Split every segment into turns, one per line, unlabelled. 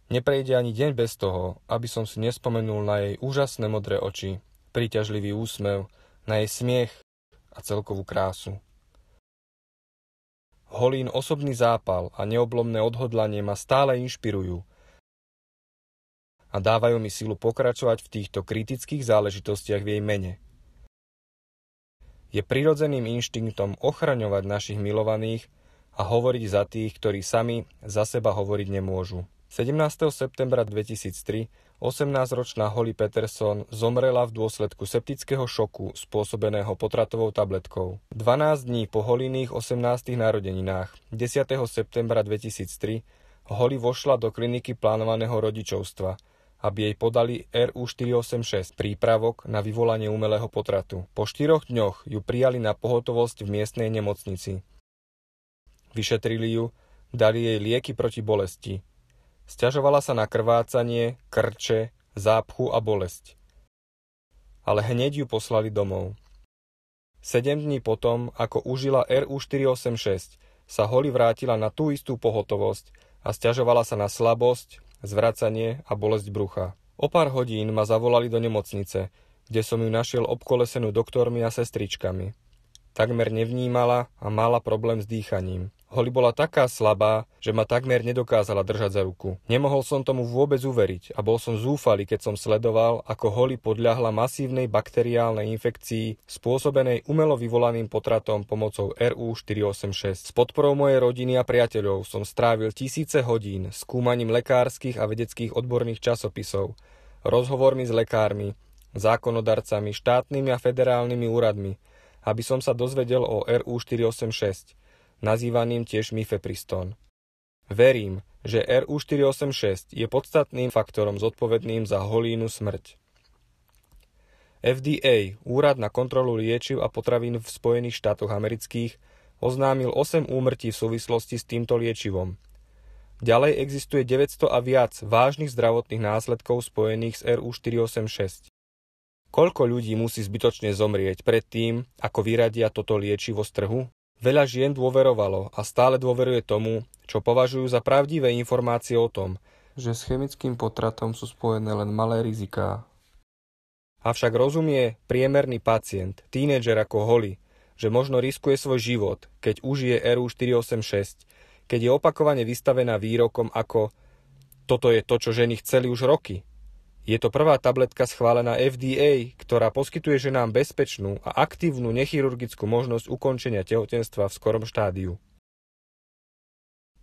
Neprejde ani deň bez toho, aby som si nespomenul na jej úžasné modré oči, príťažlivý úsmev, na jej smiech a celkovú krásu. Holín osobný zápal a neoblomné odhodlanie ma stále inšpirujú a dávajú mi silu pokračovať v týchto kritických záležitostiach v jej mene. Je prirodzeným inštinktom ochraňovať našich milovaných a hovoriť za tých, ktorí sami za seba hovoriť nemôžu. 17. septembra 2003 18-ročná Holly Peterson zomrela v dôsledku septického šoku spôsobeného potratovou tabletkou. 12 dní po Hollyných 18. narodeninách 10. septembra 2003 Holly vošla do kliniky plánovaného rodičovstva, aby jej podali RU486, prípravok na vyvolanie umelého potratu. Po 4 dňoch ju prijali na pohotovosť v miestnej nemocnici. Vyšetrili ju, dali jej lieky proti bolesti. Sťažovala sa na krvácanie, krče, zápchu a bolesť. Ale hneď ju poslali domov. 7 dní potom, ako užila RU486, sa Holly vrátila na tú istú pohotovosť a sťažovala sa na slabosť, zvracanie a bolesť brucha. O pár hodín ma zavolali do nemocnice, kde som ju našiel obkolesenú doktormi a sestričkami. Takmer nevnímala a mala problém s dýchaním. Holly bola taká slabá, že ma takmer nedokázala držať za ruku. Nemohol som tomu vôbec uveriť a bol som zúfalý, keď som sledoval, ako Holly podľahla masívnej bakteriálnej infekcii spôsobenej umelo vyvolaným potratom pomocou RU486. S podporou mojej rodiny a priateľov som strávil tisíce hodín skúmaním lekárskych a vedeckých odborných časopisov, rozhovormi s lekármi, zákonodarcami, štátnymi a federálnymi úradmi, aby som sa dozvedel o RU486, nazývaným tiež mifepriston. Verím, že RU486 je podstatným faktorom zodpovedným za Hollynu smrť. FDA, Úrad na kontrolu liečiv a potravín v Spojených štátoch amerických, oznámil 8 úmrtí v súvislosti s týmto liečivom. Ďalej existuje 900 a viac vážnych zdravotných následkov spojených s RU486. Koľko ľudí musí zbytočne zomrieť pred tým, ako vyradia toto liečivo z trhu? Veľa žien dôverovalo a stále dôveruje tomu, čo považujú za pravdivé informácie o tom, že s chemickým potratom sú spojené len malé riziká. Avšak rozumie priemerný pacient, tínedžer ako Holly, že možno riskuje svoj život, keď užije RU486, keď je opakovane vystavená výrokom ako toto je to, čo ženy chceli už roky. Je to prvá tabletka schválená FDA, ktorá poskytuje ženám bezpečnú a aktívnu nechirurgickú možnosť ukončenia tehotenstva v skorom štádiu.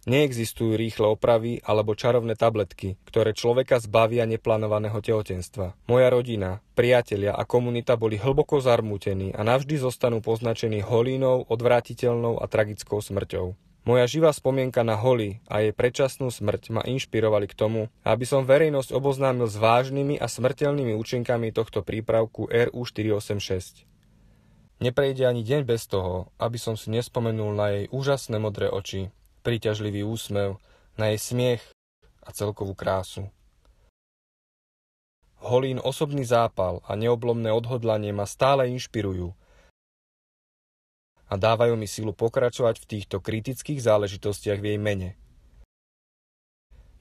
Neexistujú rýchle opravy alebo čarovné tabletky, ktoré človeka zbavia neplánovaného tehotenstva. Moja rodina, priatelia a komunita boli hlboko zarmútení a navždy zostanú poznačení Hollynou odvrátiteľnou a tragickou smrťou. Moja živá spomienka na Holly a jej predčasnú smrť ma inšpirovali k tomu, aby som verejnosť oboznámil s vážnymi a smrteľnými účinkami tohto prípravku RU486. Neprejde ani deň bez toho, aby som si nespomenul na jej úžasné modré oči, príťažlivý úsmev, na jej smiech a celkovú krásu. Hollyn osobný zápal a neoblomné odhodlanie ma stále inšpirujú a dávajú mi silu pokračovať v týchto kritických záležitostiach v jej mene.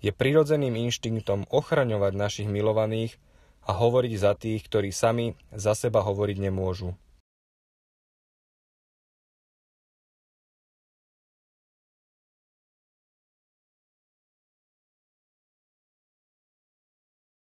Je prirodzeným inštinktom ochraňovať našich milovaných a hovoriť za tých, ktorí sami za seba hovoriť nemôžu.